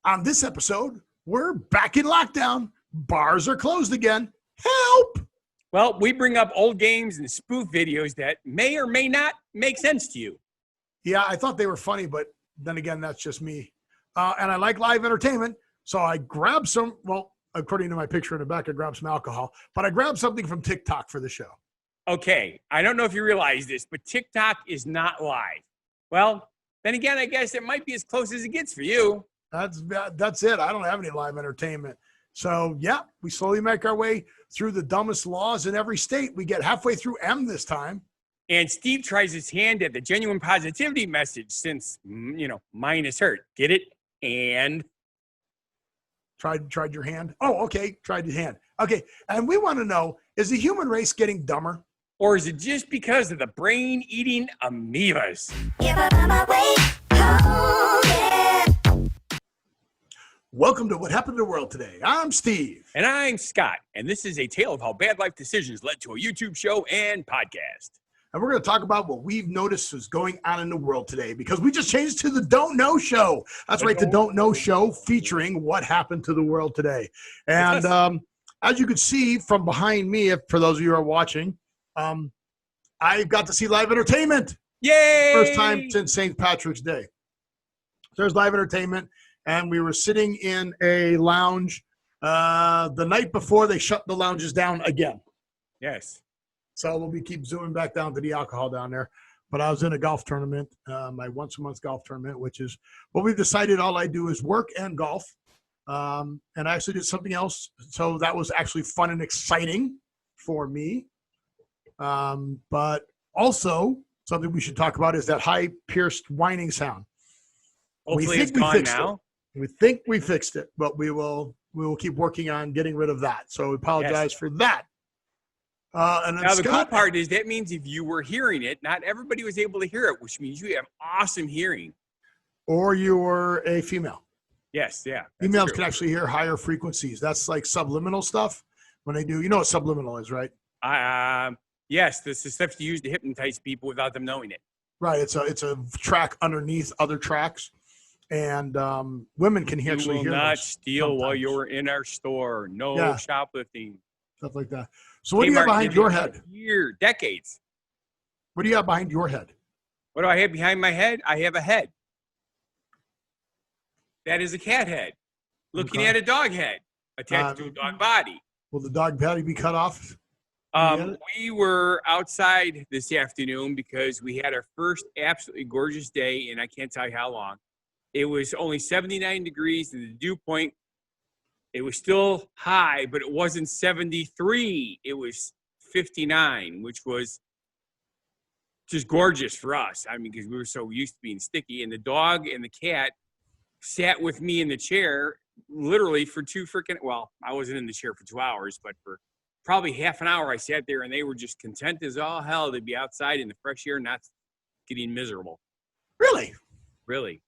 On this episode, we're back in lockdown. Bars are closed again. Help! Well, we bring up old games and spoof videos that may or may not make sense to you. Yeah, I thought they were funny, but then again, that's just me. And I like live entertainment, so I grabbed some, well, according to my picture in the back, I grabbed some alcohol, but I grabbed something from TikTok for the show. Okay, I don't know if you realize this, but TikTok is not live. Well, then again, I guess it might be as close as it gets for you. That's it. I don't have any live entertainment. So, yeah, we slowly make our way through the dumbest laws in every state. We get halfway through M this time. And Steve tries his hand at the genuine positivity message since, mine is hurt. Get it? And? Tried your hand? Oh, okay. Tried your hand. Okay. And we want to know, is the human race getting dumber? Or is it just because of the brain-eating amoebas? Welcome to What Happened to the World Today. I'm Steve. And I'm Scott. And this is a tale of how bad life decisions led to a YouTube show and podcast. And we're going to talk about what we've noticed is going on in the world today because we just changed to the Don't Know Show. That's right, the Don't Know Show featuring what happened to the world today. And as you can see from behind me, for those of you who are watching, I got to see live entertainment. Yay! First time since St. Patrick's Day. There's live entertainment, and we were sitting in a lounge the night before they shut the lounges down again. Yes. So we'll keep zooming back down to the alcohol down there. But I was in a golf tournament, my once-a-month golf tournament, which is what we've decided all I do is work and golf. And I actually did something else. So that was actually fun and exciting for me. But also, something we should talk about is that high-pierced whining sound. Hopefully it's gone now. We think we fixed it, but we will keep working on getting rid of that. So we apologize for that. And now, the cool part is that means if you were hearing it, not everybody was able to hear it, which means you have awesome hearing. Or you were a female. Yes, yeah. Females can actually hear higher frequencies. That's like subliminal stuff when they do. You know what subliminal is, right? Yes, this is stuff you use to hypnotize people without them knowing it. Right. It's a track underneath other tracks. And women can actually hear. You will not steal while you're in our store. No shoplifting. Stuff like that. So what do you have behind your head? Decades. What do you have behind your head? What do I have behind my head? I have a head. That is a cat head. Looking at a dog head attached to a dog body. Will the dog body be cut off? We were outside this afternoon because we had our first absolutely gorgeous day, and I can't tell you how long. It was only 79 degrees, and the dew point, it was still high, but it wasn't 73. It was 59, which was just gorgeous for us. I mean, because we were so used to being sticky. And the dog and the cat sat with me in the chair literally for I wasn't in the chair for 2 hours, but for probably half an hour I sat there, and they were just content as all hell to be outside in the fresh air, not getting miserable. Really? Really.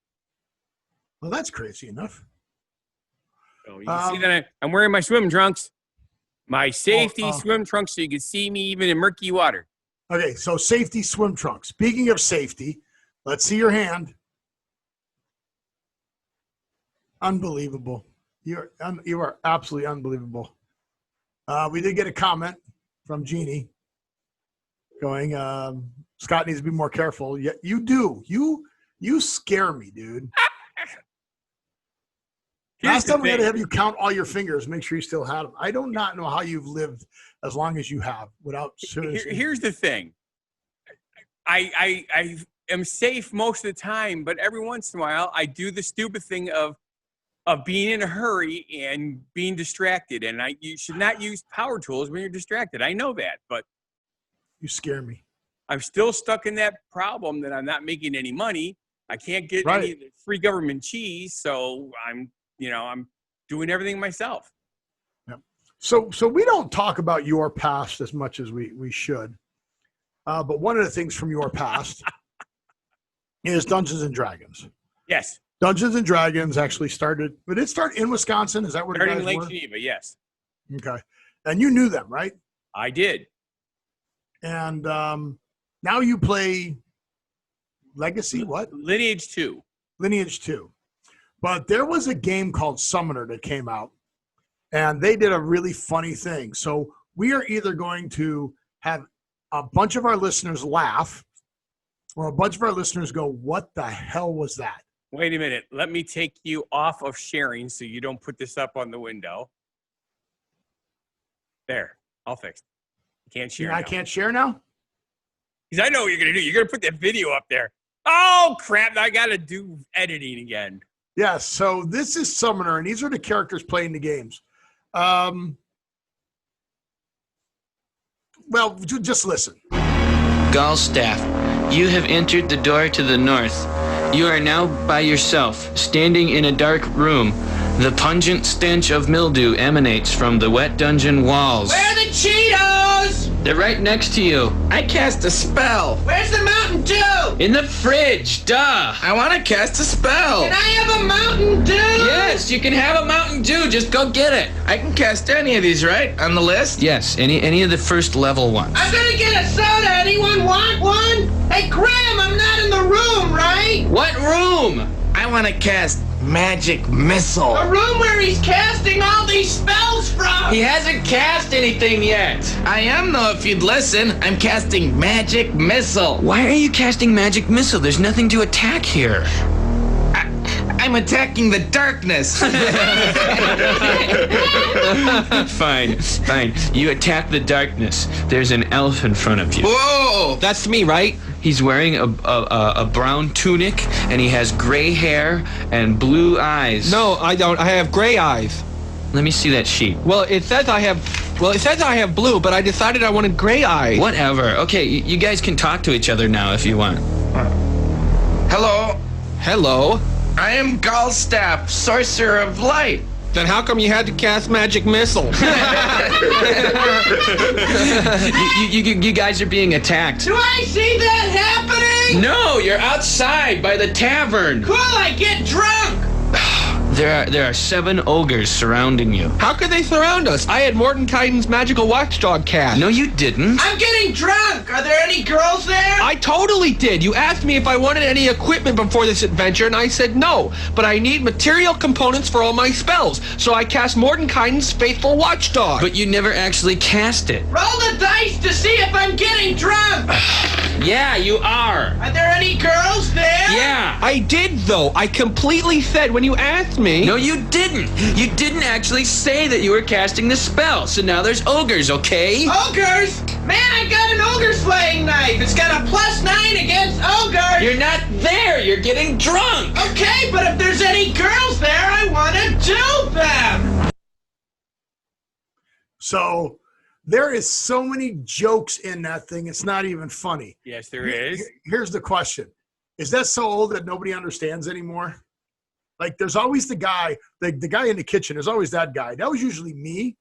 Well, that's crazy enough. So you can see that I'm wearing my swim trunks, my safety swim trunks, so you can see me even in murky water. Okay, so safety swim trunks. Speaking of safety, let's see your hand. Unbelievable. You are absolutely unbelievable. We did get a comment from Jeannie going, Scott needs to be more careful. Yeah, you do. You scare me, dude. Last time we had to have you count all your fingers, make sure you still had them. I do not know how you've lived as long as you have without seriously. Here's the thing. I am safe most of the time, but every once in a while I do the stupid thing of being in a hurry and being distracted. And you should not use power tools when you're distracted. I know that, but you scare me. I'm still stuck in that problem that I'm not making any money. I can't get any of the free government cheese, so I'm doing everything myself. Yeah. So we don't talk about your past as much as we should. But one of the things from your past is Dungeons and Dragons. Yes. Dungeons and Dragons actually started, but it started in Wisconsin. Is that where it started? In Lake Geneva, yes. Okay. And you knew them, right? I did. And now you play Legacy, what? Lineage II. Lineage II. But there was a game called Summoner that came out, and they did a really funny thing. So we are either going to have a bunch of our listeners laugh, or a bunch of our listeners go, "What the hell was that?" Wait a minute. Let me take you off of sharing so you don't put this up on the window. There, all fixed. You can't share. I can't share now? Because I know what you're going to do. You're going to put that video up there. Oh, crap. I got to do editing again. Yeah, so this is Summoner, and these are the characters playing the games. Well, just listen. Gallstaff, you have entered the door to the north. You are now by yourself, standing in a dark room. The pungent stench of mildew emanates from the wet dungeon walls. Where are the Cheetos? They're right next to you. I cast a spell. Where's the Mountain Dew? In the fridge, duh! I want to cast a spell. Can I have a Mountain Dew? Yes, you can have a Mountain Dew, just go get it. I can cast any of these, right? On the list? Yes, any of the first level ones. I'm gonna get a soda. Anyone want one? Hey, Graham, I'm not in the room, right? What room? I want to cast Magic Missile. The room where he's casting all these spells from. He hasn't cast anything yet. I am, though, if you'd listen. I'm casting Magic Missile. Why are you casting Magic Missile? There's nothing to attack here. I'm attacking the darkness. Fine. You attack the darkness. There's an elf in front of you. Whoa! That's me, right? He's wearing a brown tunic, and he has gray hair and blue eyes. No, I don't. I have gray eyes. Let me see that sheet. Well, it says I have blue, but I decided I wanted gray eyes. Whatever. Okay, you guys can talk to each other now if you want. Hello. Hello. I am Gallstaff, Sorcerer of Light. Then how come you had to cast Magic Missile? you guys are being attacked. Do I see that happening? No, you're outside by the tavern. Cool, I get drunk. There are 7 ogres surrounding you. How could they surround us? I had Mordenkainen's magical watchdog cast. No, you didn't. I'm getting drunk. Are there any girls there? I totally did. You asked me if I wanted any equipment before this adventure, and I said no. But I need material components for all my spells, so I cast Mordenkainen's faithful watchdog. But you never actually cast it. Roll the dice to see if I'm getting drunk. Yeah, you are. Are there any girls there? Yeah. I did, though. I completely said when you asked me. No, you didn't. You didn't actually say that you were casting the spell, so now there's ogres, okay? Ogres? Man, I got an ogre slaying knife. It's got a +9 against ogres. You're not there. You're getting drunk. Okay, but if there's any girls there, I want to do them. So there is so many jokes in that thing, it's not even funny. Yes, there is. Here's the question. Is that so old that nobody understands anymore? Like, there's always the guy, the guy in the kitchen. There's always that guy. That was usually me.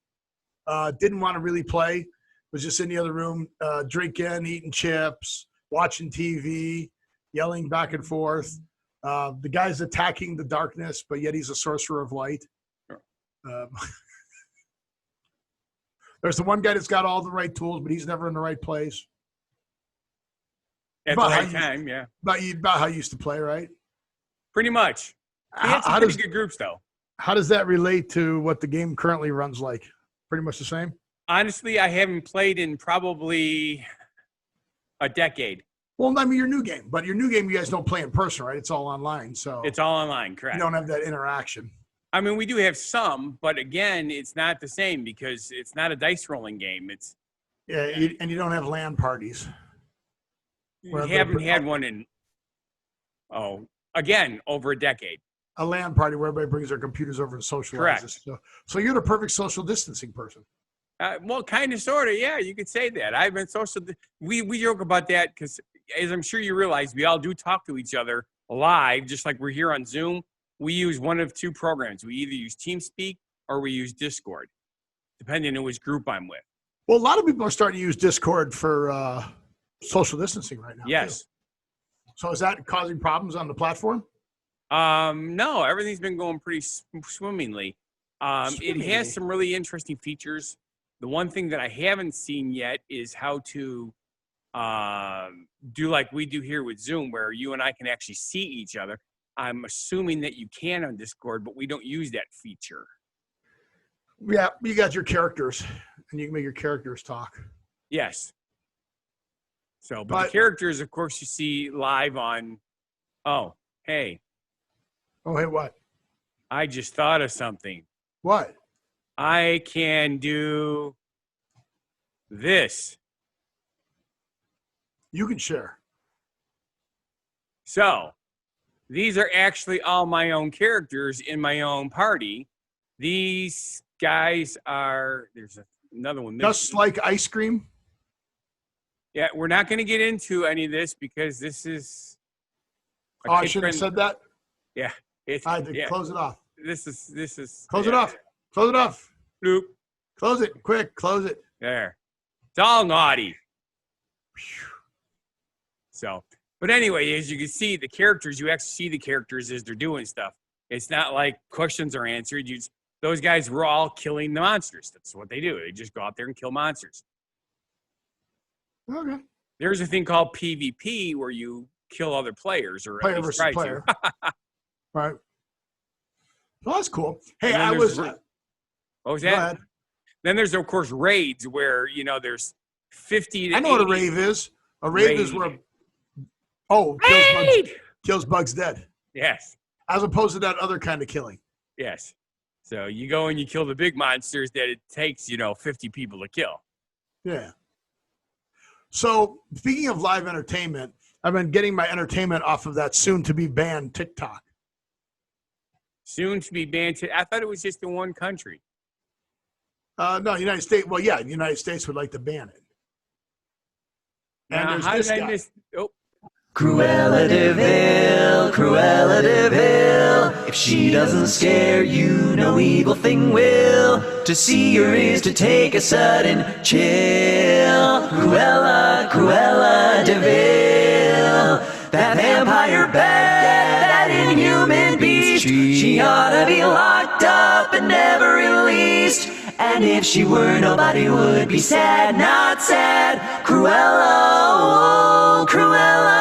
Didn't want to really play. Was just in the other room, drinking, eating chips, watching TV, yelling back and forth. The guy's attacking the darkness, but yet he's a sorcerer of light. There's the one guy that's got all the right tools, but he's never in the right place. At the right time, yeah. About how you used to play, right? Pretty much. We had some pretty good groups, though. How does that relate to what the game currently runs like? Pretty much the same? Honestly, I haven't played in probably a decade. Well, I mean, your new game. But your new game, you guys don't play in person, right? It's all online. So it's all online, correct. You don't have that interaction. I mean, we do have some, but again, it's not the same because it's not a dice rolling game. It's and you don't have LAN parties. We haven't had one in, again, over a decade. A LAN party where everybody brings their computers over to socialize. Correct. So you're the perfect social distancing person. Well, kind of, sort of, yeah, you could say that. I've been we joke about that because, as I'm sure you realize, we all do talk to each other live, just like we're here on Zoom. We use one of 2 programs. We either use TeamSpeak or we use Discord, depending on which group I'm with. Well, a lot of people are starting to use Discord for social distancing right now. Yes. Too. So is that causing problems on the platform? No, everything's been going pretty swimmingly. It has some really interesting features. The one thing that I haven't seen yet is how to do like we do here with Zoom, where you and I can actually see each other. I'm assuming that you can on Discord, but we don't use that feature. Yeah, you got your characters, and you can make your characters talk. Yes. So, but the characters, of course, you see live on. Oh, hey. Oh, hey, what? I just thought of something. What? I can do this. You can share. So, these are actually all my own characters in my own party. These guys are, there's another one. Just like ice cream? Yeah, we're not going to get into any of this because this is. Oh, I should have said that? Yeah. I had to close it off. This is. Close it off. Close it off. Bloop. Close it. Quick. Close it. There. It's all naughty. So, but anyway, as you can see, the characters, you actually see the characters as they're doing stuff. It's not like questions are answered. Those guys were all killing the monsters. That's what they do. They just go out there and kill monsters. Okay. There's a thing called PvP where you kill other players or player at least versus try player. to. Right. Well, that's cool. Hey, I was. What was that? Go ahead. Then there's of course raids where there's 50 to I know what a rave is. A rave is where kills bugs dead. Yes. As opposed to that other kind of killing. Yes. So you go and you kill the big monsters that it takes 50 people to kill. Yeah. So speaking of live entertainment, I've been getting my entertainment off of that soon to be banned TikTok. Soon to be banned. I thought it was just in one country. No, United States. Well, yeah, the United States would like to ban it. And now, how did I miss? Oh. Cruella de Vil, Cruella de Vil. If she doesn't scare you, no evil thing will. To see her is to take a sudden chill. Cruella, Cruella de Vil. That vampire bad, that inhuman beast. She ought to be locked up and never released. And if she were, nobody would be sad, not sad. Cruella, oh, Cruella.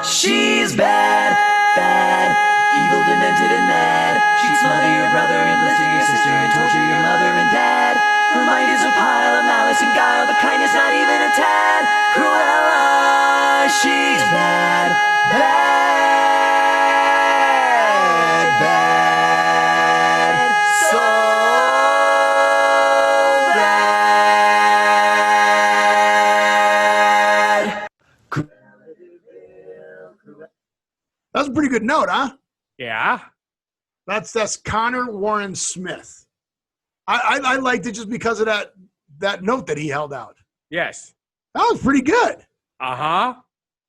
She's bad, bad, evil, demented, and mad. She'd smother your brother and blister your sister and torture your mother and dad. Her mind is a pile of malice and guile, but kindness not even a tad. Cruella, she's bad, bad, bad. So That's a pretty good note, huh? Yeah. That's Connor Warren Smith. I liked it just because of that note that he held out. Yes. That was pretty good. Uh-huh.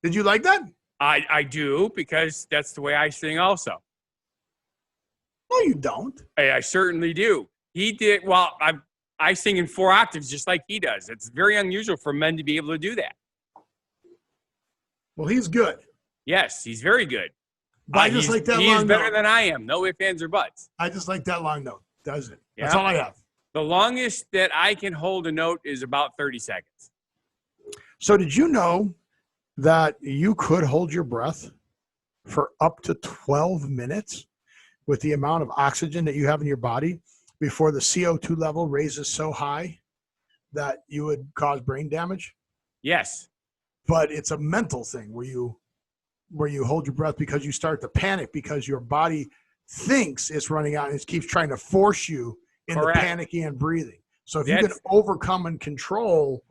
Did you like that? I do, because that's the way I sing also. No, you don't. I certainly do. He did. Well, I sing in 4 octaves just like he does. It's very unusual for men to be able to do that. Well, he's good. Yes, he's very good. But I just like that long note. He's better than I am. No ifs, ands, or buts. I just like that long note. Does it? Yeah. That's all I have. The longest that I can hold a note is about 30 seconds. So did you know that you could hold your breath for up to 12 minutes with the amount of oxygen that you have in your body before the CO2 level raises so high that you would cause brain damage? Yes. But it's a mental thing where you hold your breath because you start to panic because your body thinks it's running out and it keeps trying to force you into panicking and breathing. So if you can overcome and control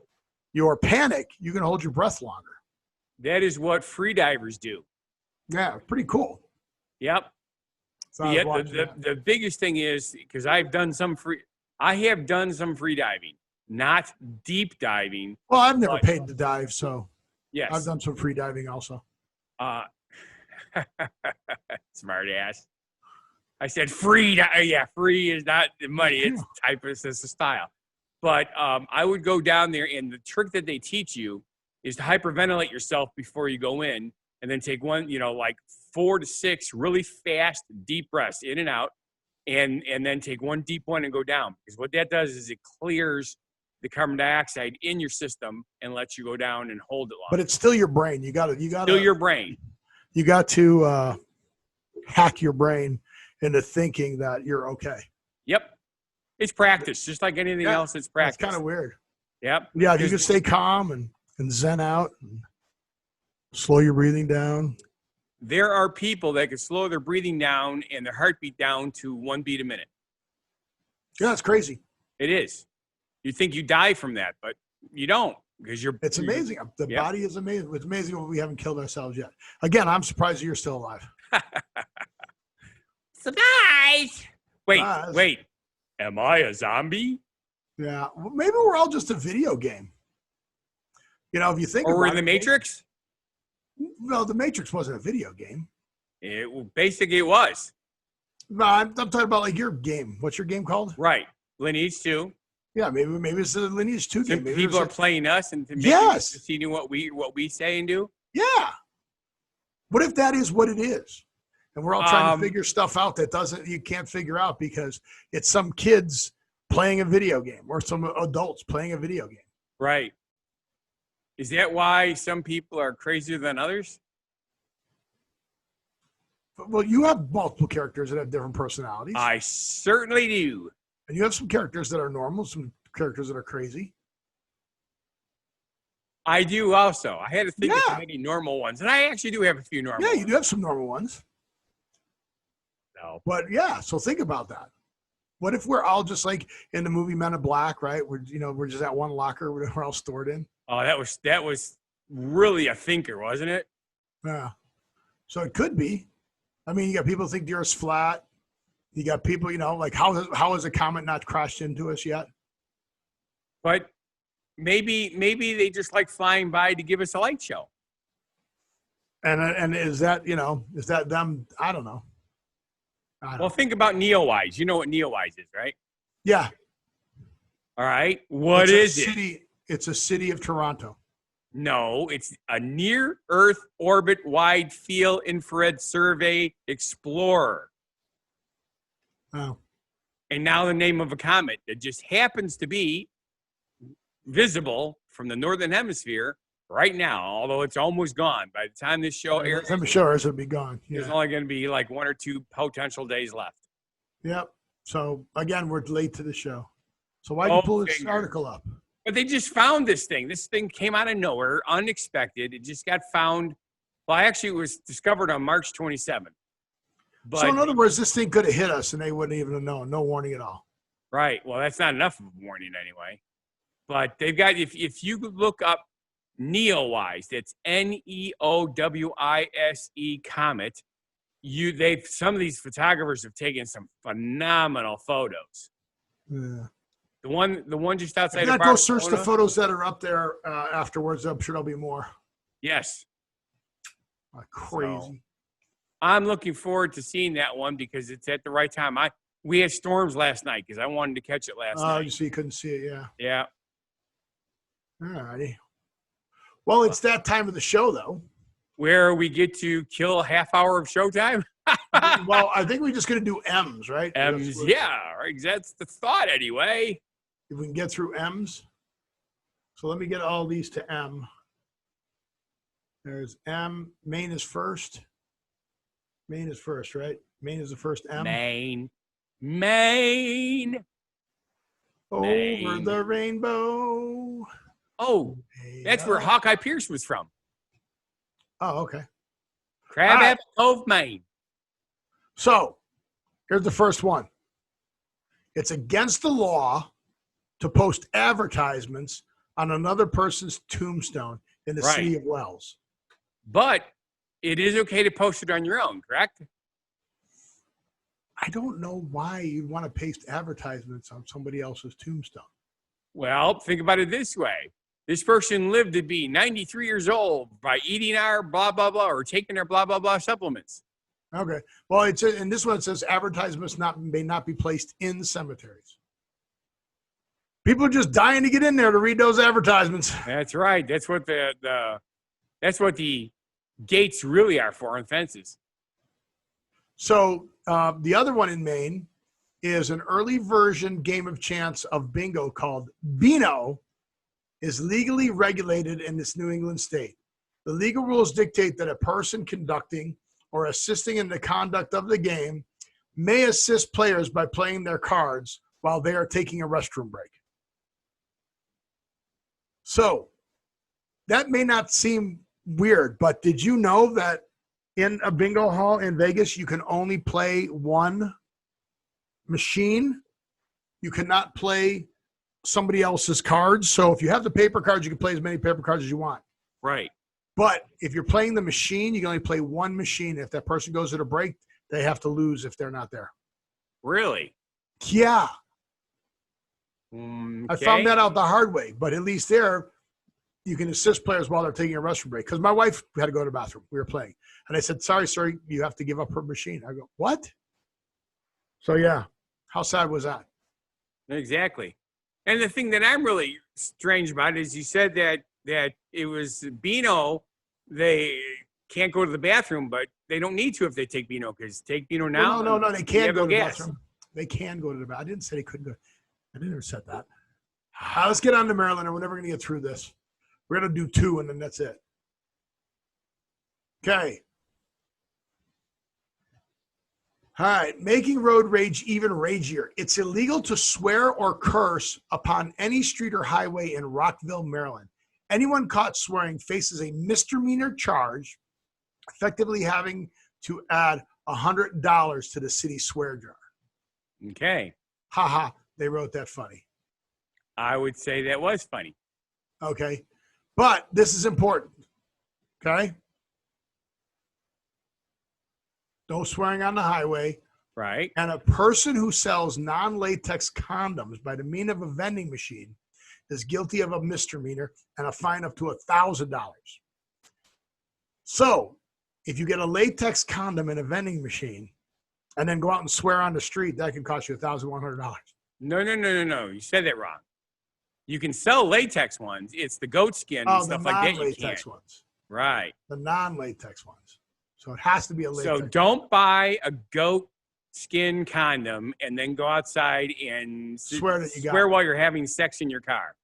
your panic, you can hold your breath longer. That is what freedivers do. Yeah, pretty cool. Yep. So the biggest thing is, because I have done some freediving, not deep diving. Well, I've never paid to dive, so yes, I've done some free diving also. Smart ass. I said free. Yeah, free is not the money. It's a style. But I would go down there, and the trick that they teach you is to hyperventilate yourself before you go in, and then take one, like 4 to 6 really fast, deep breaths in and out, and then take one deep one and go down. Because what that does is it clears the carbon dioxide in your system and lets you go down and hold it long. But it's still your brain. You got to still your brain. You got to hack your brain into thinking that you're okay. Yep. It's practice, just like anything else. It's practice. It's kind of weird. Yep. Yeah, you can stay calm and zen out and slow your breathing down. There are people that can slow their breathing down and their heartbeat down to 1 beat a minute. Yeah, it's crazy. It is. You think you die from that, but you don't, because It's amazing. The body is amazing. It's amazing what we haven't killed ourselves yet. Again, I'm surprised you're still alive. Surprise! Wait. Surprise. Am I a zombie? Yeah, well, maybe we're all just a video game. You know, if you think Or about we're in the Matrix? No, the Matrix wasn't a video game. Basically, it was. No, I'm talking about like your game. What's your game called? Right. Lineage II. Yeah, maybe it's a Lineage II game. Maybe People are playing us and seeing what we say and do. Yeah. What if that is what it is? And we're all trying to figure stuff out that you can't figure out because it's some kids playing a video game or some adults playing a video game. Right. Is that why some people are crazier than others? Well, you have multiple characters that have different personalities. I certainly do. And you have some characters that are normal, some characters that are crazy. I do also. I had to think of so many normal ones. And I actually do have a few normal ones. Yeah, you do have some normal ones. No. But yeah, so think about that. What if we're all just like in the movie Men in Black, right? We're just at one locker we're all stored in. Oh, that was really a thinker, wasn't it? Yeah. So it could be. I mean, you got people who think the Earth's flat. You got people, like how has a comet not crashed into us yet? But maybe they just like flying by to give us a light show. And is that them? I don't know. Well, think about Neowise. You know what Neowise is, right? Yeah. All right. What is it? It's a city of Toronto. No, it's a near-Earth orbit wide field infrared survey explorer. Oh. And now the name of a comet that just happens to be visible from the northern hemisphere right now, although it's almost gone. By the time this show airs, I'm sure it'll be gone. Yeah. There's only going to be like 1 or 2 potential days left. Yep. So again, we're late to the show. So why did you pull this article up? But they just found this thing. This thing came out of nowhere, unexpected. It just got found. Well, actually, it was discovered on March 27th. But, so in other words, this thing could have hit us and they wouldn't even have known. No warning at all. Right. Well, that's not enough of a warning anyway. But they've got, if you look up Neowise, that's Neowise comet, some of these photographers have taken some phenomenal photos. Yeah. The one just outside of Barcelona. Go search the photos that are up there afterwards. I'm sure there'll be more. Yes. Crazy. So, I'm looking forward to seeing that one because it's at the right time. We had storms last night because I wanted to catch it last night. Oh, you couldn't see it, yeah. Yeah. All righty. Well, it's that time of the show, though. Where we get to kill a half hour of showtime? Well, I think we're just going to do M's, right? M's, yeah. Right. That's the thought anyway. If we can get through M's. So let me get all these to M. There's M. Maine is first. Maine is first, right? Maine is the first M. Maine. Over the rainbow. Oh, that's where Hawkeye Pierce was from. Oh, okay. Crabapple Cove, Maine. So, here's the first one. It's against the law to post advertisements on another person's tombstone in the city of Wells. But it is okay to post it on your own, correct? I don't know why you'd want to paste advertisements on somebody else's tombstone. Well, think about it this way. This person lived to be 93 years old by eating our blah, blah, blah, or taking our blah, blah, blah supplements. Okay. Well, in this one, it says advertisements may not be placed in cemeteries. People are just dying to get in there to read those advertisements. That's right. That's what that's what the gates really are for on fences. So the other one in Maine is an early version game of chance of bingo called Beano is legally regulated in this New England state. The legal rules dictate that a person conducting or assisting in the conduct of the game may assist players by playing their cards while they are taking a restroom break. So that may not seem weird, but did you know that in a bingo hall in Vegas, you can only play one machine? You cannot play somebody else's cards. So if you have the paper cards, you can play as many paper cards as you want. Right. But if you're playing the machine, you can only play one machine. If that person goes to the break, they have to lose if they're not there. Really? Yeah. Okay. I found that out the hard way, but at least there you can assist players while they're taking a restroom break. Because my wife had to go to the bathroom. We were playing. And I said, sorry, sir, you have to give up her machine. I go, what? So, yeah. How sad was that? Exactly. And the thing that I'm really strange about is you said that it was Beano. They can't go to the bathroom, but they don't need to if they take Beano, because take Beano now. No. They can go to the gas. bathroom. They can go to the bathroom. I didn't say they couldn't go. I never said that. Let's get on to Maryland, and we're never going to get through this. We're going to do 2, and then that's it. Okay. All right. Making road rage even ragier. It's illegal to swear or curse upon any street or highway in Rockville, Maryland. Anyone caught swearing faces a misdemeanor charge, effectively having to add $100 to the city swear jar. Okay. Haha. They wrote that funny. I would say that was funny. Okay. But this is important. Okay. No swearing on the highway. Right. And a person who sells non-latex condoms by the means of a vending machine is guilty of a misdemeanor and a fine up to $1,000. So if you get a latex condom in a vending machine and then go out and swear on the street, that can cost you $1,100. No. You said that wrong. You can sell latex ones. It's the goat skin and stuff like that. You can't. Ones. Right. The non-latex ones. So it has to be a latex. So don't buy a goat skin condom and then go outside and swear that you got swear while you're having sex in your car,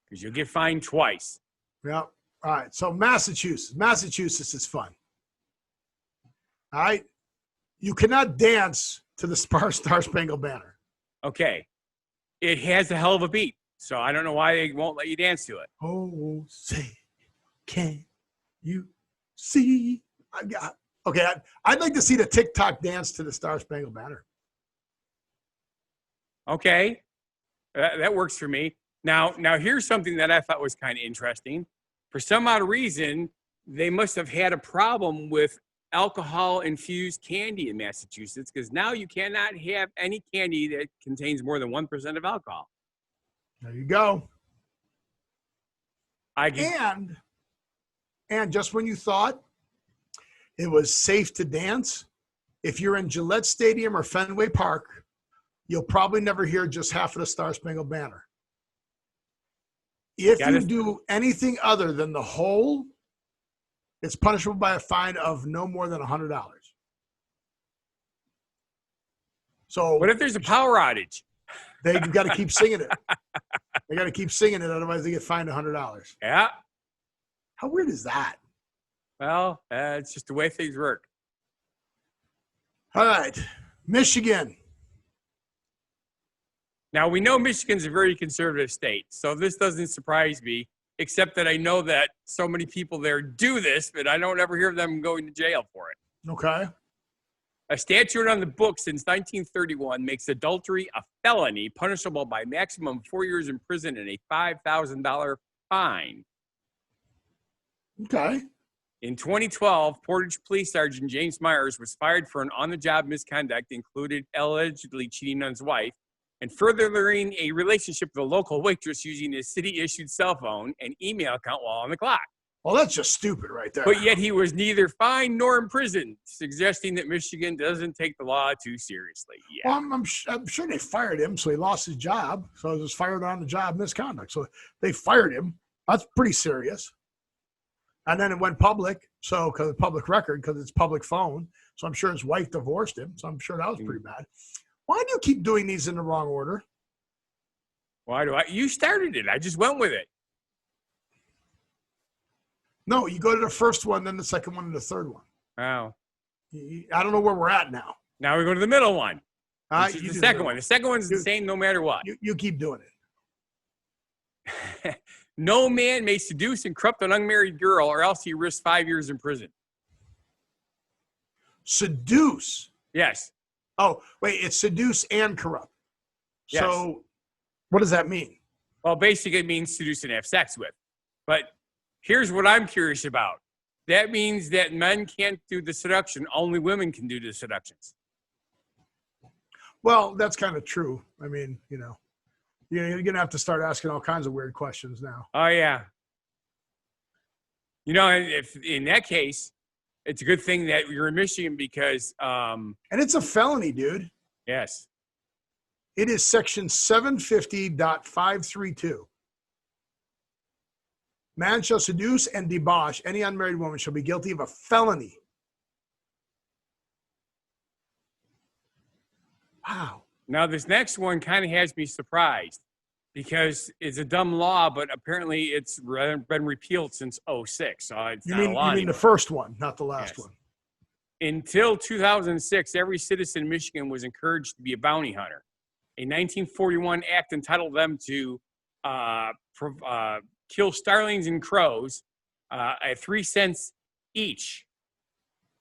because you'll get fined twice. Yeah. All right. So Massachusetts is fun. All right. You cannot dance to the Star Spangled Banner. Okay. It has a hell of a beat, so I don't know why they won't let you dance to it. Oh, say, can you see? Okay, I'd like to see the TikTok dance to the Star Spangled Banner. Okay, that works for me. Now here's something that I thought was kind of interesting. For some odd reason, they must have had a problem with alcohol-infused candy in Massachusetts, because now you cannot have any candy that contains more than 1% of alcohol. There you go. And just when you thought it was safe to dance, if you're in Gillette Stadium or Fenway Park, you'll probably never hear just half of the Star Spangled Banner. If you do anything other than the whole, it's punishable by a fine of no more than $100. So what if there's a power outage? They've got to keep singing it. They got to keep singing it, otherwise they get fined $100. Yeah. How weird is that? Well, it's just the way things work. All right, Michigan. Now, we know Michigan's a very conservative state, so this doesn't surprise me, except that I know that so many people there do this, but I don't ever hear of them going to jail for it. Okay. A statute on the books since 1931 makes adultery a felony punishable by maximum 4 years in prison and a $5,000 fine. Okay. In 2012, Portage Police Sergeant James Myers was fired for an on-the-job misconduct included allegedly cheating on his wife and furthering a relationship with a local waitress using his city-issued cell phone and email account while on the clock. Well, that's just stupid right there. But yet he was neither fined nor imprisoned, suggesting that Michigan doesn't take the law too seriously. Yeah. Well, I'm sure they fired him, so he lost his job. So it was fired on the job misconduct. So they fired him. That's pretty serious. And then it went public. So because it's public record, because it's public phone. So I'm sure his wife divorced him. So I'm sure that was pretty bad. Why do you keep doing these in the wrong order? Why do I? You started it. I just went with it. No, you go to the first one, then the second one, and the third one. Oh. I don't know where we're at now. Now we go to the middle one. Which is You the do second one. The second one's the same no matter what. You keep doing it. No man may seduce and corrupt an unmarried girl, or else he risks 5 years in prison. Seduce. Yes. Oh, wait, it's seduce and corrupt. Yes. So what does that mean? Well, basically it means seduce and have sex with. But here's what I'm curious about. That means that men can't do the seduction. Only women can do the seductions. Well, that's kind of true. I mean, you know, you're going to have to start asking all kinds of weird questions now. Oh, yeah. You know, if in that case, it's a good thing that you're in Michigan because and it's a felony, dude. Yes. It is section 750.532. Man shall seduce and debauch any unmarried woman shall be guilty of a felony. Wow. Now, this next one kind of has me surprised because it's a dumb law, but apparently it's been repealed since 2006. So it's You not a law mean anymore. the first one, not the last one. Until 2006, every citizen in Michigan was encouraged to be a bounty hunter. A 1941 act entitled them to kill starlings and crows at 3 cents each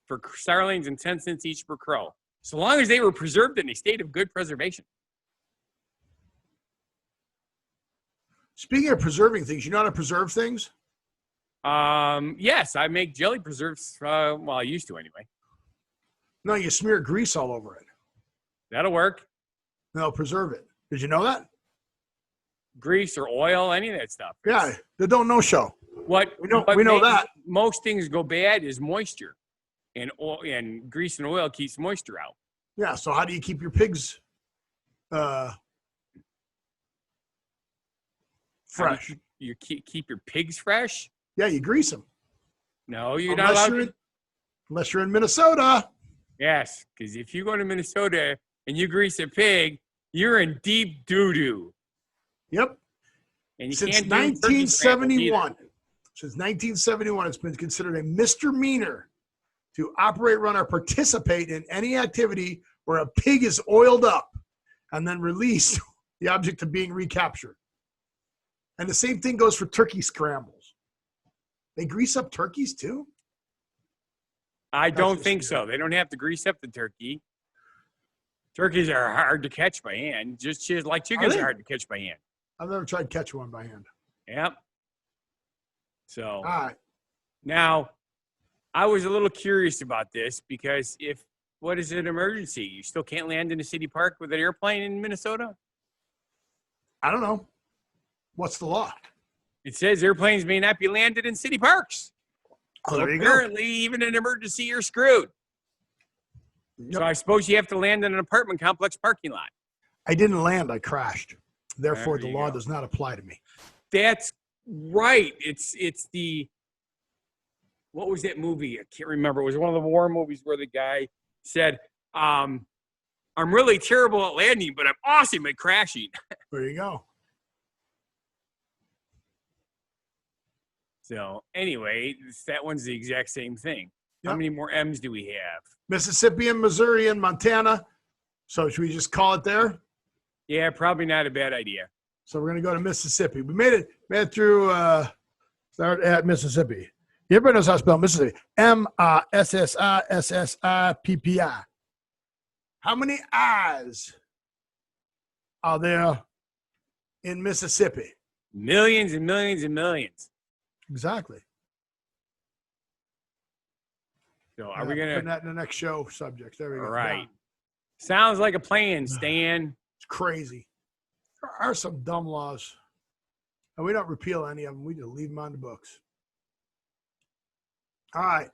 for starlings and 10 cents each per crow, so long as they were preserved in a state of good preservation. Speaking of preserving things, you know how to preserve things? Yes, I make jelly preserves. Well, I used to anyway. No, you smear grease all over it. That'll work. No, preserve it. Did you know that? Grease or oil, any of that stuff. Yeah, the don't know show. What we know that most things go bad is moisture, and oil and grease and oil keeps moisture out. Yeah. So how do you keep your pigs fresh? You keep your pigs fresh? Yeah, you grease them. No, you're not allowed. Unless you're in Minnesota. Yes, because if you go to Minnesota and you grease a pig, you're in deep doo-doo. Yep. And you Since can't 1971. Since 1971, it's been considered a misdemeanor to operate, run, or participate in any activity where a pig is oiled up and then released, the object of being recaptured. And the same thing goes for turkey scrambles. They grease up turkeys too? I don't think so. They don't have to grease up the turkey. Turkeys are hard to catch by hand, just like chickens are hard to catch by hand. I've never tried to catch one by hand. Yep. So, all right. Now, I was a little curious about this because what is an emergency? You still can't land in a city park with an airplane in Minnesota? I don't know. What's the law? It says airplanes may not be landed in city parks. Oh, so there you apparently, even in an emergency, you're screwed. Yep. So I suppose you have to land in an apartment complex parking lot. I didn't land. I crashed. Therefore, There the you law go. does not apply to me. That's right. It's the, what was that movie? I can't remember. It was one of the war movies where the guy said, I'm really terrible at landing, but I'm awesome at crashing. There you go. So anyway, that one's the exact same thing. How Yep. many more M's do we have? Mississippi and Missouri and Montana. So should we just call it there? Yeah, probably not a bad idea. So we're going to go to Mississippi. We made it through, start at Mississippi. Everybody knows how to spell Mississippi. Mississippi. How many I's are there in Mississippi? Millions and millions and millions. Exactly. So are we going putting to? that in the next show subject? There we go. All right. Done. Sounds like a plan, Stan. It's crazy. There are some dumb laws. And we don't repeal any of them. We just leave them on the books. All right.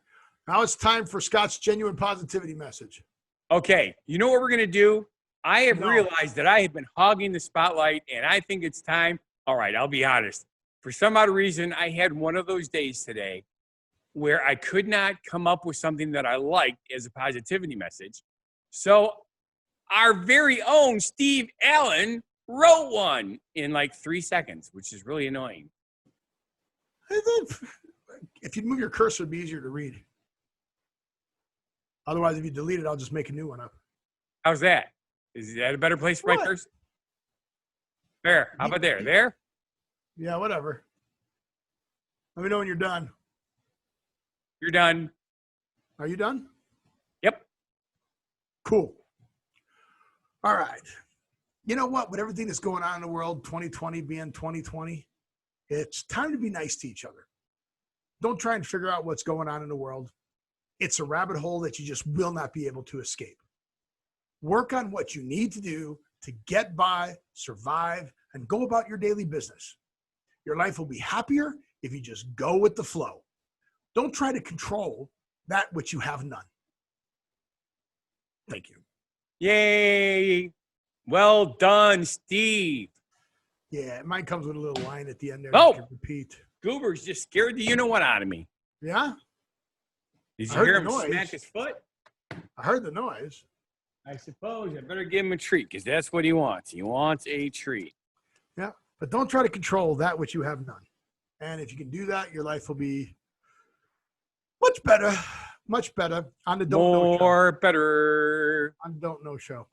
Now it's time for Scott's genuine positivity message. Okay. You know what we're going to do? I have No. realized that I have been hogging the spotlight, and I think it's time. All right. I'll be honest. For some odd reason, I had one of those days today where I could not come up with something that I liked as a positivity message. So our very own Steve Allan wrote one in like 3 seconds, which is really annoying. if you move your cursor, it'd be easier to read. Otherwise, if you delete it, I'll just make a new one up. How's that? Is that a better place for my cursor? There. How about there? There? Yeah, whatever. Let me know when you're done. You're done. Are you done? Yep. Cool. All right. You know what? With everything that's going on in the world, 2020 being 2020, it's time to be nice to each other. Don't try and figure out what's going on in the world. It's a rabbit hole that you just will not be able to escape. Work on what you need to do to get by, survive, and go about your daily business. Your life will be happier if you just go with the flow. Don't try to control that which you have none. Thank you. Yay. Well done, Steve. Yeah, mine comes with a little line at the end there. Oh. You can repeat. Goober's just scared the you-know-what out of me. Yeah? Did I you heard hear the him noise. smack his foot? I heard the noise. I suppose I better give him a treat because that's what he wants. He wants a treat. Yeah, but don't try to control that which you have none. And if you can do that, your life will be much better on the Don't Know Show. More better. On the Don't Know Show.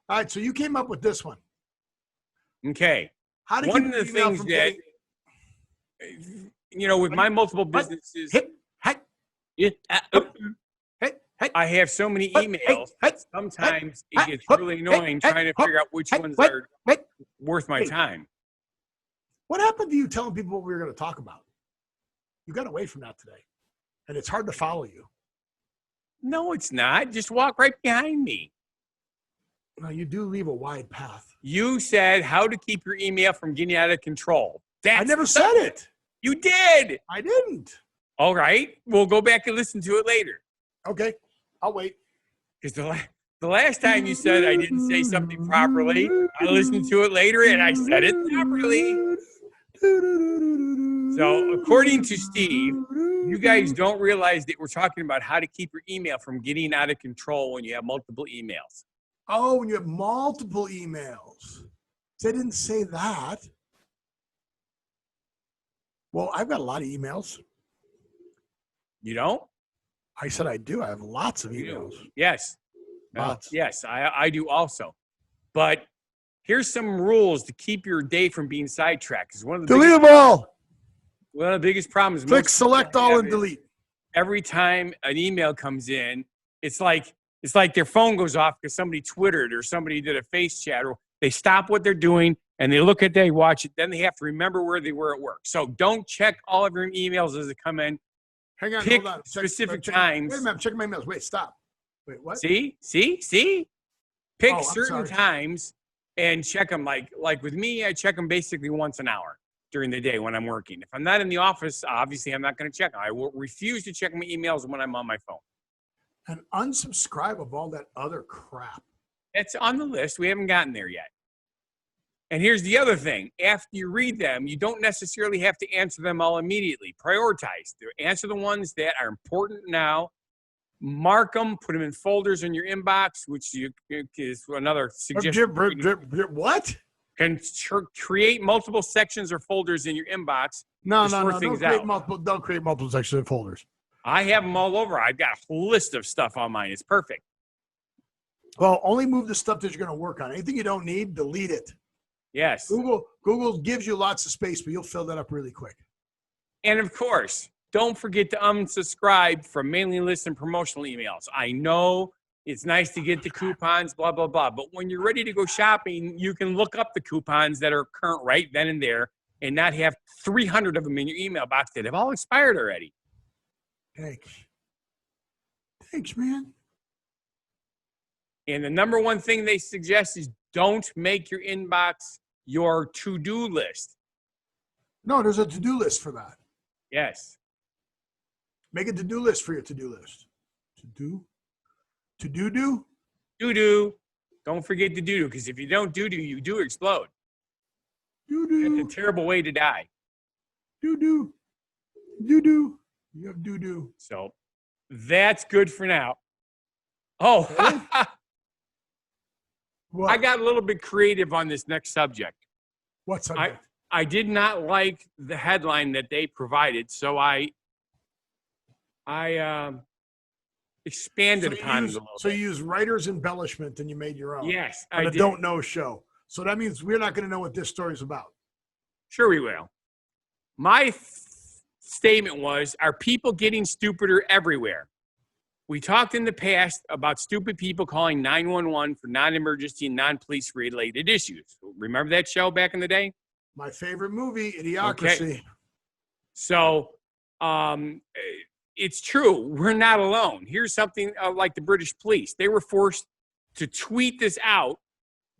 All right, so you came up with this one. Okay. How to One keep of the an email things from that, getting- with my multiple businesses, I have so many emails. Sometimes it gets really annoying trying to figure out which ones are worth my time. What happened to you telling people what we were going to talk about? You got away from that today, and it's hard to follow you. No, it's not. Just walk right behind me. No, you do leave a wide path. You said how to keep your email from getting out of control. I never said it. You did. I didn't. All right. We'll go back and listen to it later. Okay. I'll wait. Because the last time you said I didn't say something properly, I listened to it later and I said it properly. So according to Steve, you guys don't realize that we're talking about how to keep your email from getting out of control when you have multiple emails. Oh, when you have multiple emails. They didn't say that. Well, I've got a lot of emails. You don't? I said I do. I have lots of You emails. do. Yes. Lots. Yes, I do also. But here's some rules to keep your day from being sidetracked. Because one of Delete them all. one of the biggest problems. Click most select people all have and is delete. Every time an email comes in, it's like their phone goes off because somebody Twittered or somebody did a face chat, or they stop what they're doing and they look at they watch it. Then they have to remember where they were at work. So don't check all of your emails as they come in. Hang on, Pick hold on. specific check, times. Wait a minute, I'm checking my emails. Wait, stop. Wait, what? See? Pick Oh, I'm certain sorry. times and check them. Like with me, I check them basically once an hour during the day when I'm working. If I'm not in the office, obviously I'm not going to check them. I will refuse to check my emails when I'm on my phone. And unsubscribe of all that other crap. It's on the list. We haven't gotten there yet. And here's the other thing. After you read them, you don't necessarily have to answer them all immediately. Prioritize. Answer the ones that are important now. Mark them. Put them in folders in your inbox, which is another suggestion. What? Can create multiple sections or folders in your inbox. No. to sort things out. Don't create multiple sections of folders. I have them all over. I've got a list of stuff on mine. It's perfect. Well, only move the stuff that you're going to work on. Anything you don't need, delete it. Yes. Google gives you lots of space, but you'll fill that up really quick. And of course, don't forget to unsubscribe from mailing lists and promotional emails. I know it's nice to get the coupons, blah, blah, blah. But when you're ready to go shopping, you can look up the coupons that are current right then and there and not have 300 of them in your email box that have all expired already. Thanks, man. And the number one thing they suggest is don't make your inbox your to-do list. No, there's a to-do list for that. Yes. Make a to-do list for your to-do list. To-do? To-do-do? Do-do. Don't forget to do-do, because if you don't do-do, you do explode. Do-do. It's a terrible way to die. Do-do. Do-do. You have do-do. So that's good for now. Oh, What? I got a little bit creative on this next subject. What subject? I did not like the headline that they provided, so I I expanded upon it a little So bit. you use writer's embellishment and you made your own. Yes, on I a did. don't know show. So that means we're not going to know what this story's about. Sure, we will. My statement was, are people getting stupider everywhere? We talked in the past about stupid people calling 911 for non-emergency and non-police related issues. Remember that show back in the day? My favorite movie, Idiocracy. Okay. So it's true. We're not alone. Here's something like the British police. They were forced to tweet this out.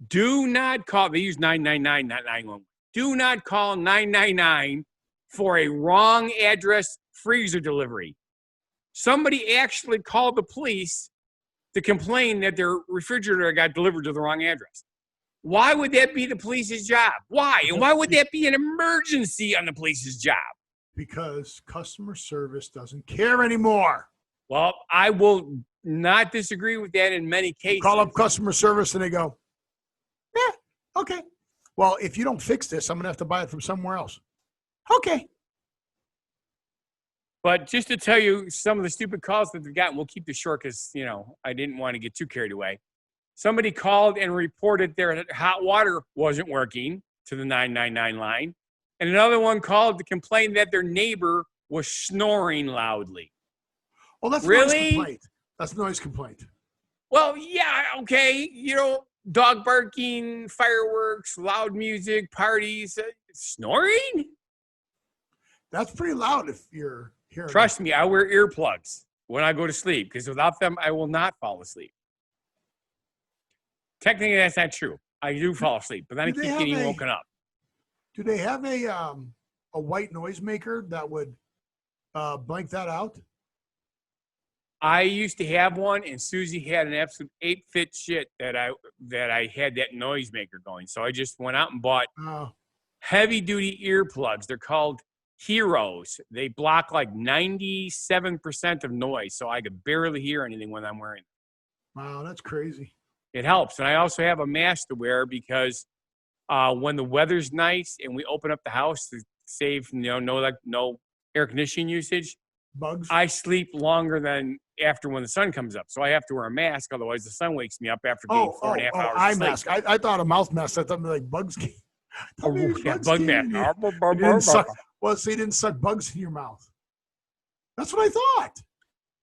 Do not call. They use 999, not 911. Do not call 999 for a wrong address freezer delivery. Somebody actually called the police to complain that their refrigerator got delivered to the wrong address. Why would that be the police's job? Why? And why would that be an emergency on the police's job? Because customer service doesn't care anymore. Well, I will not disagree with that in many cases. Call up customer service and they go, yeah, okay. Well, if you don't fix this, I'm going to have to buy it from somewhere else. Okay. But just to tell you some of the stupid calls that they've gotten, we'll keep this short because, I didn't want to get too carried away. Somebody called and reported their hot water wasn't working to the 999 line. And another one called to complain that their neighbor was snoring loudly. Well, that's Really? noise complaint. That's noise complaint. Well, yeah, okay. Dog barking, fireworks, loud music, parties, snoring? That's pretty loud if you're hearing. Trust me, I wear earplugs when I go to sleep because without them, I will not fall asleep. Technically, that's not true. I do fall asleep, but then I keep getting woken up. Do they have a white noisemaker that would blank that out? I used to have one, and Susie had an absolute 8-fit shit that I had that noisemaker going. So I just went out and bought heavy-duty earplugs. They're called Heroes. They block like 97% of noise, so I could barely hear anything when I'm wearing them. Wow, that's crazy. It helps. And I also have a mask to wear because when the weather's nice and we open up the house to save no air conditioning usage, bugs. I sleep longer than after when the sun comes up. So I have to wear a mask, otherwise the sun wakes me up after getting 4.5 hours eye of sleep. mask. I thought a mouth mask. I thought like bugs. Bug mask. Well, so you didn't suck bugs in your mouth. That's what I thought.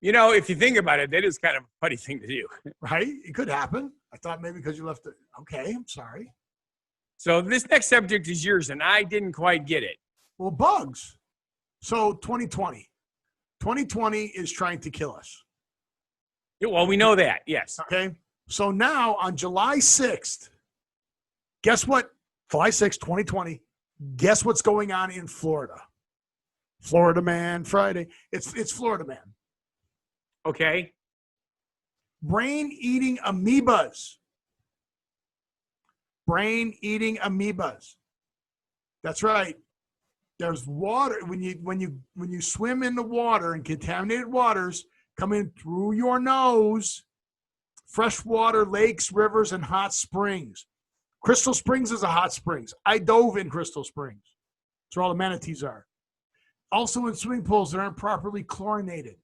If you think about it, that is kind of a funny thing to do. Right? It could happen. I thought maybe because you left it. Okay, I'm sorry. So this next subject is yours, and I didn't quite get it. Well, bugs. So 2020. 2020 is trying to kill us. Yeah, well, we know that, yes. Okay. So now on July 6th, guess what? July 6th, 2020. Guess what's going on in Florida? Florida Man Friday. It's Florida Man. Okay. Brain-eating amoebas. Brain-eating amoebas. That's right. There's water when you swim in the water and contaminated waters come in through your nose. Freshwater lakes, rivers, and hot springs. Crystal Springs is a hot springs. I dove in Crystal Springs. That's where all the manatees are. Also in swimming pools that aren't properly chlorinated.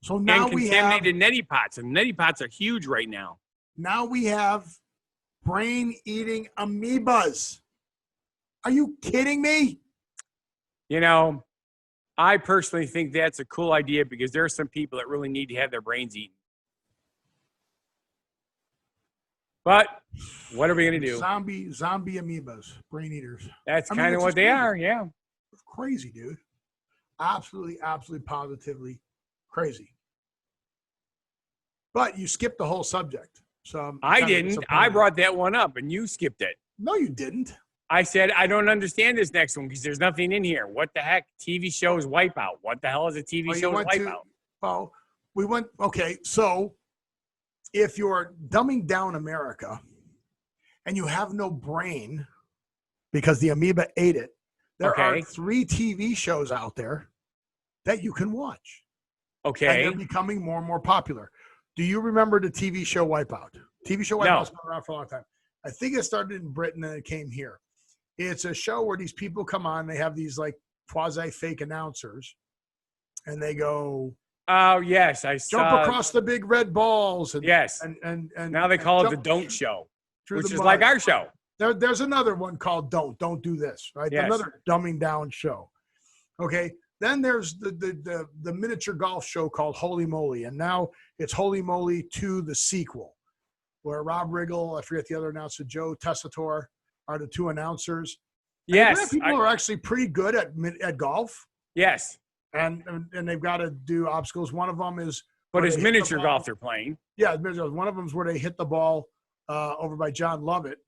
So now and we contaminated have neti pots, and neti pots are huge right now. Now we have brain-eating amoebas. Are you kidding me? I personally think that's a cool idea because there are some people that really need to have their brains eaten. But what are we going to do? Zombie amoebas, brain eaters. That's kind of what they are, yeah. It's crazy, dude. Absolutely, positively crazy. But you skipped the whole subject. So I didn't. I brought that one up, and you skipped it. No, you didn't. I said, I don't understand this next one because there's nothing in here. What the heck? TV shows Wipeout. What the hell is a TV show Wipeout? Okay, so if you're dumbing down America and you have no brain because the amoeba ate it, there are 3 TV shows out there that you can watch. Okay. And they're becoming more and more popular. Do you remember the TV show Wipeout? TV show Wipeout's been around for a long time. I think it started in Britain and it came here. It's a show where these people come on. They have these like quasi-fake announcers. and they go Oh yes, I jump saw. across the big red balls. And, Yes. and Now they call it the jump Don't Show, through which the is mud. like our show. There's another one called Don't Do This, right? Yes. Another dumbing down show. Okay. Then there's the miniature golf show called Holy Moly, and now it's Holy Moly 2, the sequel, where Rob Riggle, I forget the other announcer, Joe Tessitore, are the two announcers. Yes. People are actually pretty good at golf, Yes. and they've got to do obstacles. One of them is, But where it's they hit the miniature ball. golf they're playing. Yeah, one of them is where they hit the ball over by John Lovett,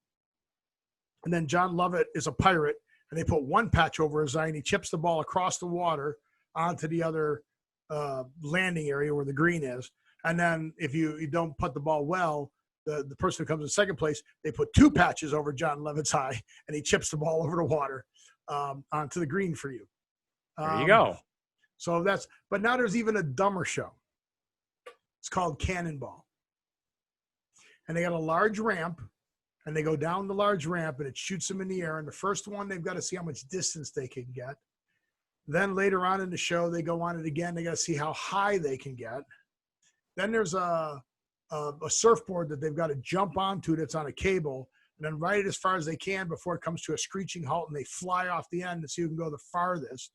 and then John Lovett is a pirate, and they put one patch over his eye, and he chips the ball across the water onto the other landing area where the green is. And then if you don't put the ball well, the person who comes in second place, they put two patches over John Lovett's eye, and he chips the ball over the water onto the green for you. There you go. So but now there's even a dumber show. It's called Cannonball. And they got a large ramp, and they go down the large ramp, and it shoots them in the air. And the first one, they've got to see how much distance they can get. Then later on in the show, they go on it again. They got to see how high they can get. Then there's a surfboard that they've got to jump onto that's on a cable, and then ride it as far as they can before it comes to a screeching halt, and they fly off the end to see who can go the farthest.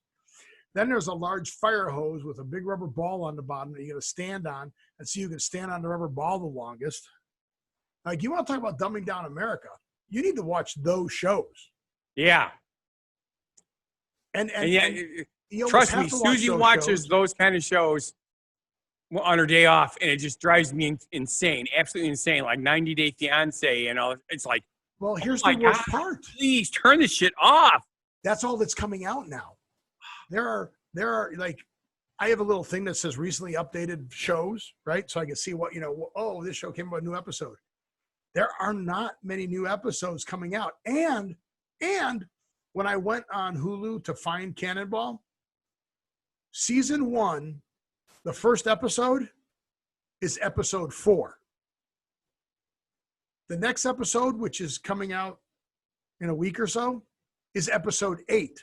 Then there's a large fire hose with a big rubber ball on the bottom that you got to stand on and see who can stand on the rubber ball the longest. Like, you want to talk about dumbing down America? You need to watch those shows. Yeah. And yeah, you almost trust have me, to watch Susie those watches shows. those kind of shows on her day off, and it just drives me insane, absolutely insane. Like 90 Day Fiance, and all. It's like, Well, here's oh the my worst God, part. please turn this shit off. That's all that's coming out now. There are like, I have a little thing that says recently updated shows, right? So I can see what, oh, this show came out with a new episode. There are not many new episodes coming out. And when I went on Hulu to find Cannonball, season 1, the first episode is episode 4. The next episode, which is coming out in a week or so, is episode 8.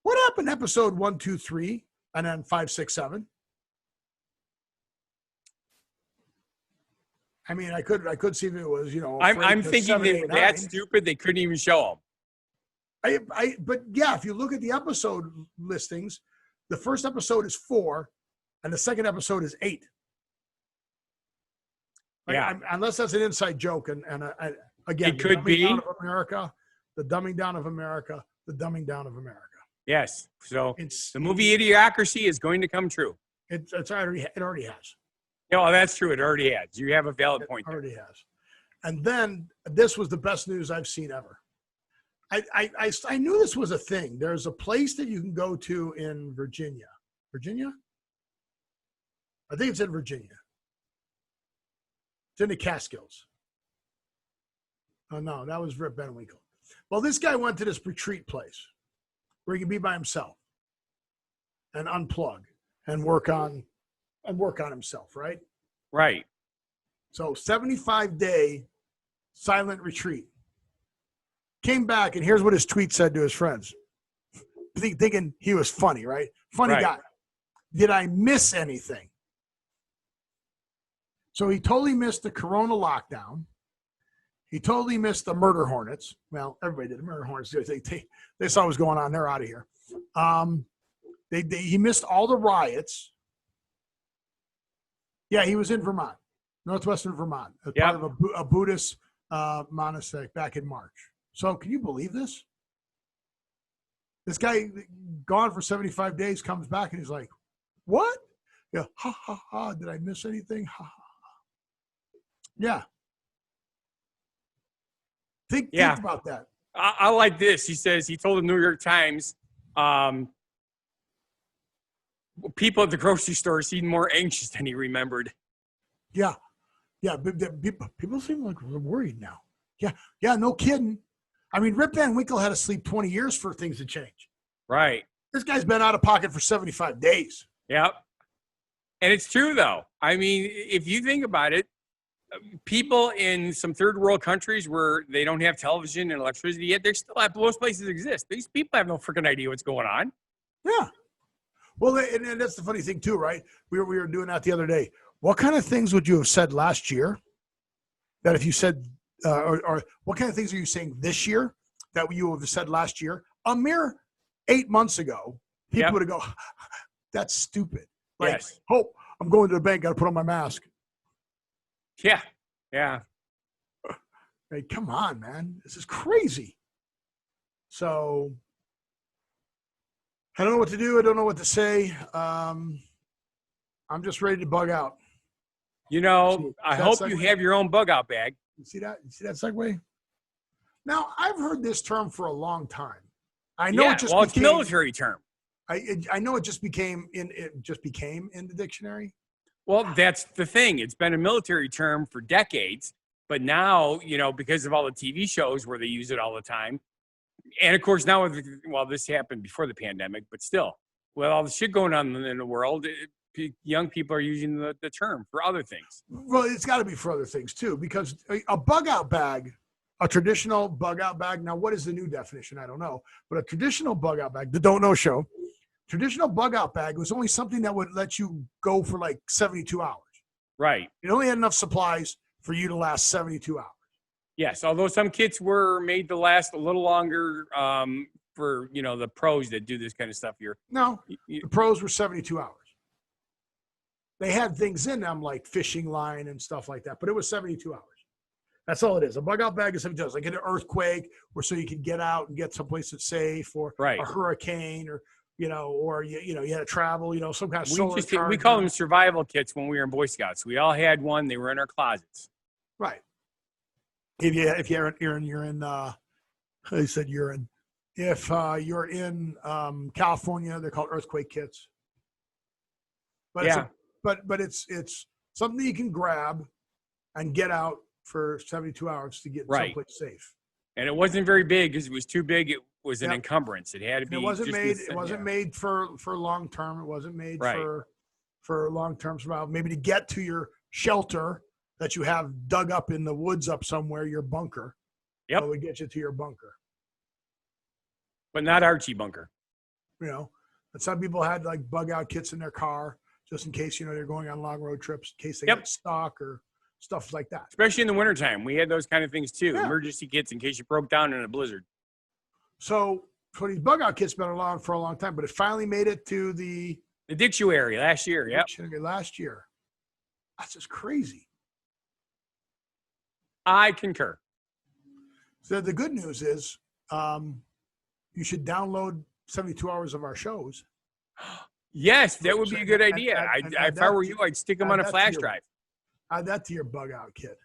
What happened to episode 1, 2, 3, and then 5, 6, 7? I mean, I could see if it was, I'm thinking 7, they 8, were 9. that stupid they couldn't even show them. But yeah, if you look at the episode listings, the first episode is 4, and the second episode is 8. Yeah. Unless that's an inside joke, and again, It could be. The dumbing down of America, the dumbing down of America. Yes. So It's the movie Idiocracy is going to come true. it already has. No, that's true. It already has. You have a valid point It there. already has. And then this was the best news I've seen ever. I knew this was a thing. There's a place that you can go to in Virginia. Virginia? I think it's in Virginia. It's in the Catskills. Oh, no, that was Rip Van Winkle. Well, this guy went to this retreat place where he can be by himself and unplug and work on himself, right? Right. So 75-day silent retreat. Came back, and here's what his tweet said to his friends. Thinking he was funny, right? Funny Right. guy. Did I miss anything? So he totally missed the Corona lockdown. He totally missed the murder hornets. Well, everybody did. The murder hornets, they saw what was going on. They're out of here. He missed all the riots. Yeah, he was in Vermont, northwestern Vermont, as part of a Buddhist monastery back in March. So can you believe this? This guy gone for 75 days, comes back, and he's like, what? Yeah, ha, ha, ha. Did I miss anything? Ha, ha, ha. Yeah. Think about that. I like this. He says he told the New York Times people at the grocery store seemed more anxious than he remembered. Yeah. Yeah. People seem like they're worried now. Yeah. Yeah. No kidding. I mean, Rip Van Winkle had to sleep 20 years for things to change. Right. This guy's been out of pocket for 75 days. Yep. And it's true, though. I mean, if you think about it, people in some third world countries where they don't have television and electricity yet, they're still at most places exist. These people have no freaking idea what's going on. Yeah. Well, and that's the funny thing too, right? We were doing that the other day. What kind of things would you have said last year that if you said, or what kind of things are you saying this year that you would have said last year? A mere 8 months ago, people would go, that's stupid. Like, Yes. oh, I'm going to the bank, got to put on my mask. Yeah. Yeah. Like, come on, man. This is crazy. So I don't know what to do. I don't know what to say. I'm just ready to bug out. You know, I hope you have your own bug out bag. You see that? You see that segue? Now, I've heard this term for a long time. I know it just it's a military term. I know it just became in the dictionary. Well, that's the thing. It's been a military term for decades, but now, you know, because of all the TV shows where they use it all the time, and of course now, this happened before the pandemic, but still, with all the shit going on in the world, young people are using the term for other things. Well, it's got to be for other things too, because a bug out bag, a traditional bug out bag. Now, what is the new definition? I don't know, but a traditional bug out bag, the Don't Know Show. Traditional bug out bag was only something that would let you go for like 72 hours. Right. It only had enough supplies for you to last 72 hours. Yes, although some kits were made to last a little longer for, you know, the pros that do this kind of stuff here. No, the pros were 72 hours. They had things in them like fishing line and stuff like that, but it was 72 hours. That's all it is. A bug out bag is 72 hours. Like an earthquake, or so you can get out and get someplace that's safe, or a hurricane, or you had to travel, some kind of solar charge. We call them survival kits when we were in Boy Scouts. We all had one. They were in our closets. Right. If you're in I said urine. If you're in California, they're called earthquake kits. But it's something you can grab and get out for 72 hours to get someplace safe. And it wasn't very big because it was too big. It was an encumbrance. It had to be. It wasn't made for long term. It wasn't made for long term survival. Maybe to get to your shelter that you have dug up in the woods up somewhere, your bunker. Yep. It would get you to your bunker. But not Archie bunker. And some people had like bug out kits in their car just in case, they're going on long road trips, in case they get stuck or stuff like that. Especially in the wintertime. We had those kind of things too. Yeah. Emergency kits in case you broke down in a blizzard. So these bug out kits been around for a long time, but it finally made it to the dictionary last year. Yep. Last year. That's just crazy. I concur. So the good news is you should download 72 hours of our shows. Yes, that would be a good idea. If I were you, I'd stick them on a flash drive. Add that to your bug out kit.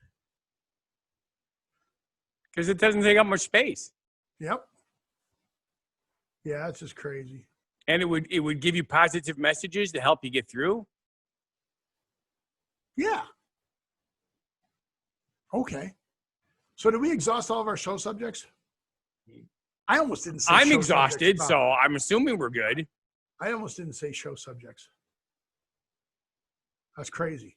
Because it doesn't take up much space. Yep. Yeah, that's just crazy. And it would give you positive messages to help you get through. Yeah. Okay. So did we exhaust all of our show subjects? I almost didn't say I'm exhausted, so I'm assuming we're good. I almost didn't say show subjects. That's crazy.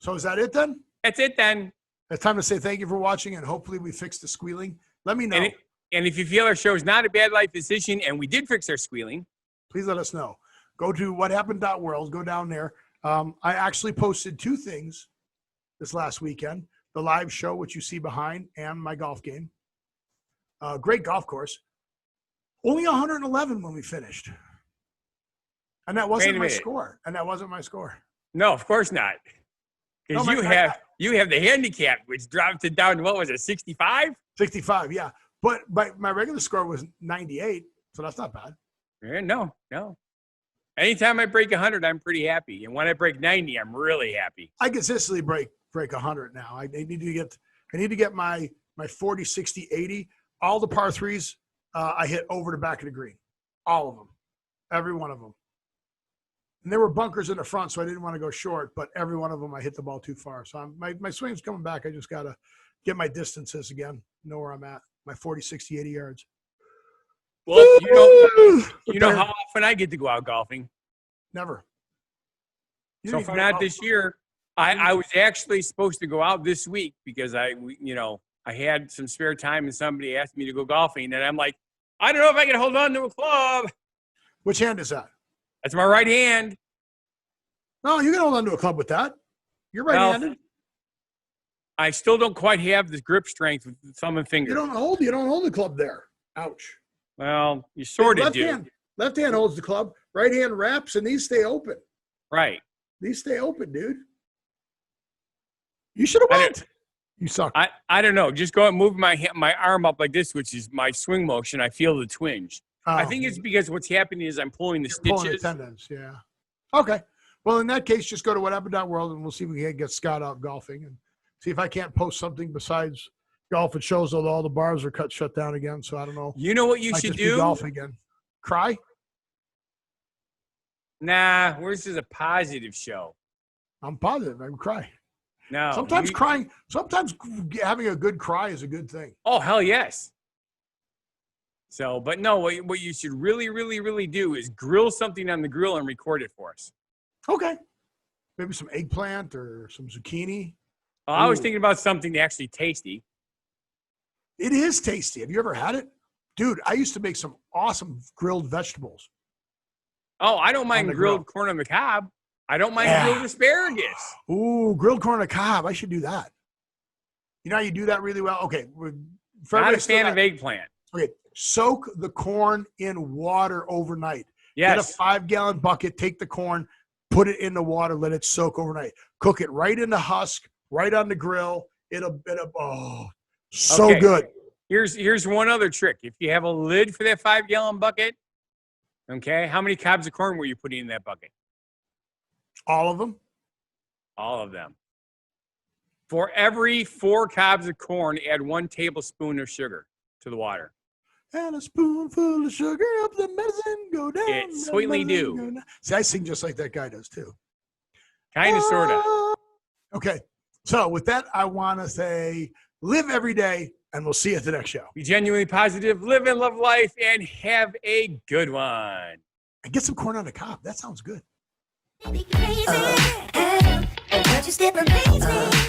So is that it then? That's it then. It's time to say thank you for watching, and hopefully we fixed the squealing. Let me know. And if you feel our show is not a bad life decision and we did fix our squealing, please let us know. Go to whathappened.world. Go down there. I actually posted 2 things this last weekend. The live show, which you see behind, and my golf game. Great golf course. Only 111 when we finished. And that wasn't my score. No, of course not. Because you have the handicap, which dropped it down to, what was it, 65? 65, yeah. But my regular score was 98, so that's not bad. Yeah, no. Anytime I break 100, I'm pretty happy. And when I break 90, I'm really happy. I consistently break 100 now. I need to get my 40, 60, 80. All the par 3s I hit over the back of the green. All of them. Every one of them. And there were bunkers in the front, so I didn't want to go short, but every one of them I hit the ball too far. So my swing's coming back. I just got to get my distances again, know where I'm at, my 40, 60, 80 yards. Well, you know how often I get to go out golfing? Never. So if not this year, I was actually supposed to go out this week because I had some spare time and somebody asked me to go golfing, and I'm like, I don't know if I can hold on to a club. Which hand is that? That's my right hand. No, you can hold on to a club with that. You're right-handed. I still don't quite have the grip strength with thumb and finger. You don't hold the club there. Ouch. Well, you sort of do. Left hand holds the club. Right hand wraps, and these stay open. Right. These stay open, dude. You should have went. You suck. I don't know. Just go and move my arm up like this, which is my swing motion. I feel the twinge. I think it's because what's happening is I'm pulling the stitches. Pulling the tendons, yeah. Okay. Well, in that case, just go to whatever.world and we'll see if we can get Scott out golfing and see if I can't post something besides golf. It shows all the bars are shut down again. So I don't know. You know what you should do? Golf again. Cry? Nah, this is a positive show. I'm positive. I would cry. No. Sometimes sometimes having a good cry is a good thing. Oh, hell yes. So, but no, what you should really, really, really do is grill something on the grill and record it for us. Okay. Maybe some eggplant or some zucchini. Oh, I was thinking about something actually tasty. It is tasty. Have you ever had it? Dude, I used to make some awesome grilled vegetables. Oh, I don't mind grilled corn on the cob. I don't mind grilled asparagus. Ooh, grilled corn on the cob. I should do that. You know how you do that really well? Okay. Not a fan of eggplant. Okay. Soak the corn in water overnight. Yes. Get a 5-gallon bucket, take the corn, put it in the water, let it soak overnight. Cook it right in the husk, right on the grill. So good. Here's one other trick. If you have a lid for that 5-gallon bucket, okay, how many cobs of corn were you putting in that bucket? All of them? All of them. For every 4 cobs of corn, add 1 tablespoon of sugar to the water. And a spoonful of sugar up the medicine go down. It sweetly do. See, I sing just like that guy does too. Kind of, sort of. Okay. So with that, I want to say live every day, and we'll see you at the next show. Be genuinely positive, live and love life, and have a good one. And get some corn on the cob. That sounds good. Crazy, and you still amaze me.